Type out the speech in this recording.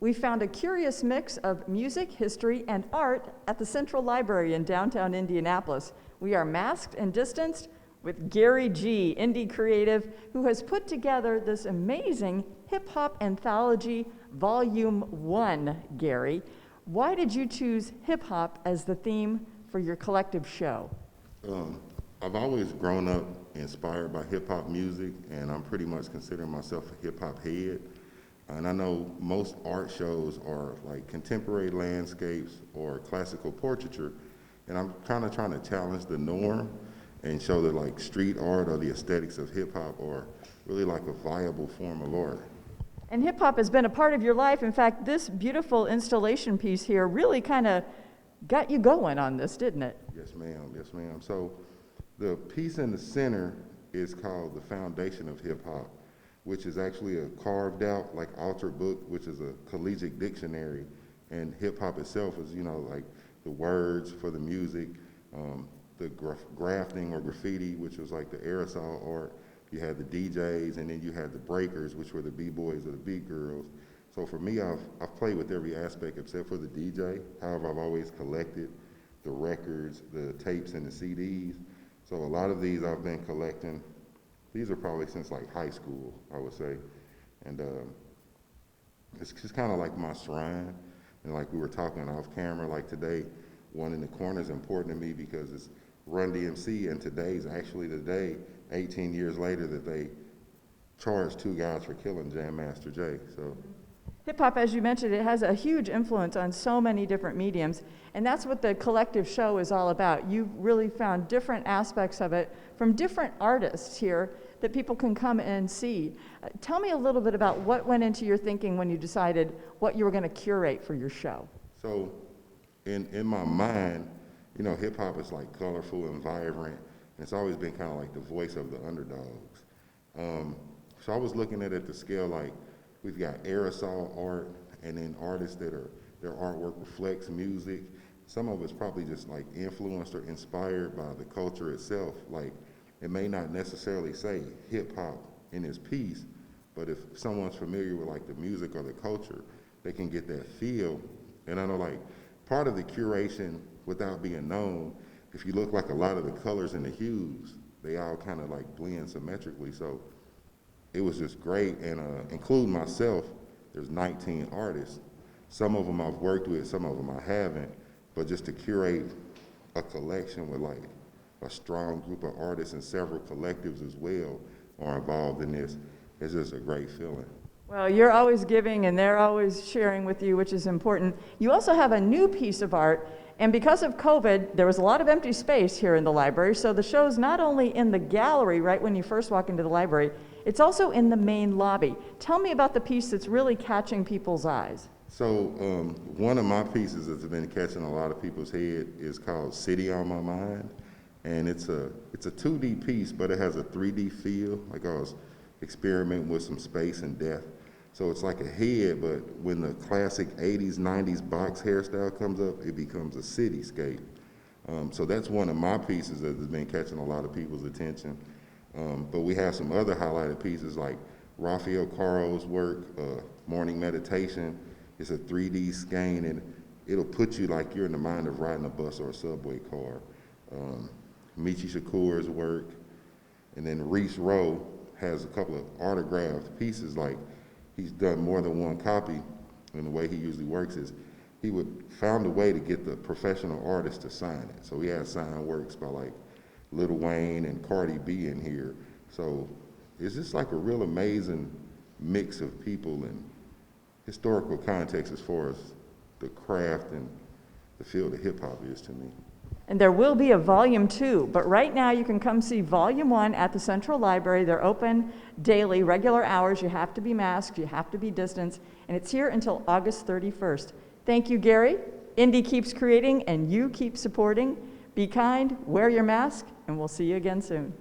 We found a curious mix of music, history, and art at the Central Library in downtown Indianapolis. We are masked and distanced with Gary G., indie creative, who has put together this amazing Hip-Hop Anthology Volume 1, Gary. Why did you choose hip-hop as the theme for your collective show? I've always grown up inspired by hip-hop music, and I'm pretty much considering myself a hip-hop head. And I know most art shows are like contemporary landscapes or classical portraiture, and I'm kind of trying to challenge the norm and show that like street art or the aesthetics of hip-hop are really like a viable form of art. And hip-hop has been a part of your life. In fact, this beautiful installation piece here really kind of got you going on this, didn't it? Yes, ma'am. Yes, ma'am. So the piece in the center is called The Foundation of Hip-Hop, which is actually a carved out like altar book, which is a collegiate dictionary. And hip-hop itself is, like the words for the music, the grafting or graffiti, which was like the aerosol art. You had the DJs, and then you had the breakers, which were the B-boys or the beat girls. So for me, I've played with every aspect except for the DJ. However, I've always collected the records, the tapes, and the CDs. So a lot of these I've been collecting. These are probably since like high school, I would say. And it's just kind of like my shrine. And like we were talking off camera, like today, one in the corner is important to me because it's Run DMC, and today's actually the day, 18 years later, that they charged 2 guys for killing Jam Master Jay. So, hip-hop, as you mentioned, it has a huge influence on so many different mediums, and that's what the collective show is all about. You've really found different aspects of it from different artists here that people can come and see. Tell me a little bit about what went into your thinking when you decided what you were going to curate for your show. So in my mind, hip-hop is like colorful and vibrant, and it's always been kind of like the voice of the underdogs. So I was looking at it at the scale like we've got aerosol art, and then artists that their artwork reflects music. Some of it's probably just like influenced or inspired by the culture itself. Like it may not necessarily say hip hop in its piece, but if someone's familiar with like the music or the culture, they can get that feel. And I know like part of the curation without being known, if you look like a lot of the colors and the hues, they all kind of like blend symmetrically. So it was just great, and including myself, there's 19 artists. Some of them I've worked with, some of them I haven't, but just to curate a collection with like a strong group of artists and several collectives as well are involved in this, it's just a great feeling. Well, you're always giving and they're always sharing with you, which is important. You also have a new piece of art, and because of COVID, there was a lot of empty space here in the library, so the show's not only in the gallery right when you first walk into the library, it's also in the main lobby. Tell me about the piece that's really catching people's eyes. So one of my pieces that's been catching a lot of people's head is called City on My Mind, and it's a 2D piece, but it has a 3D feel, like I was experimenting with some space and depth. So it's like a head, but when the classic 80s, 90s box hairstyle comes up, it becomes a cityscape. So that's one of my pieces that has been catching a lot of people's attention. But we have some other highlighted pieces like Raphael Caro's work, Morning Meditation. It's a 3D skein, and it'll put you like you're in the mind of riding a bus or a subway car. Michi Shakur's work, and then Reese Rowe has a couple of autographed pieces. Like he's done more than one copy, and the way he usually works is he would found a way to get the professional artist to sign it. So he has signed works by like Lil Wayne and Cardi B in here. So it's just like a real amazing mix of people and historical context as far as the craft and the field of hip hop is to me. And there will be a volume 2, but right now you can come see volume 1 at the Central Library. They're open daily, regular hours. You have to be masked, you have to be distanced, and it's here until August 31st. Thank you, Gary. Indy keeps creating and you keep supporting. Be kind, wear your mask, and we'll see you again soon.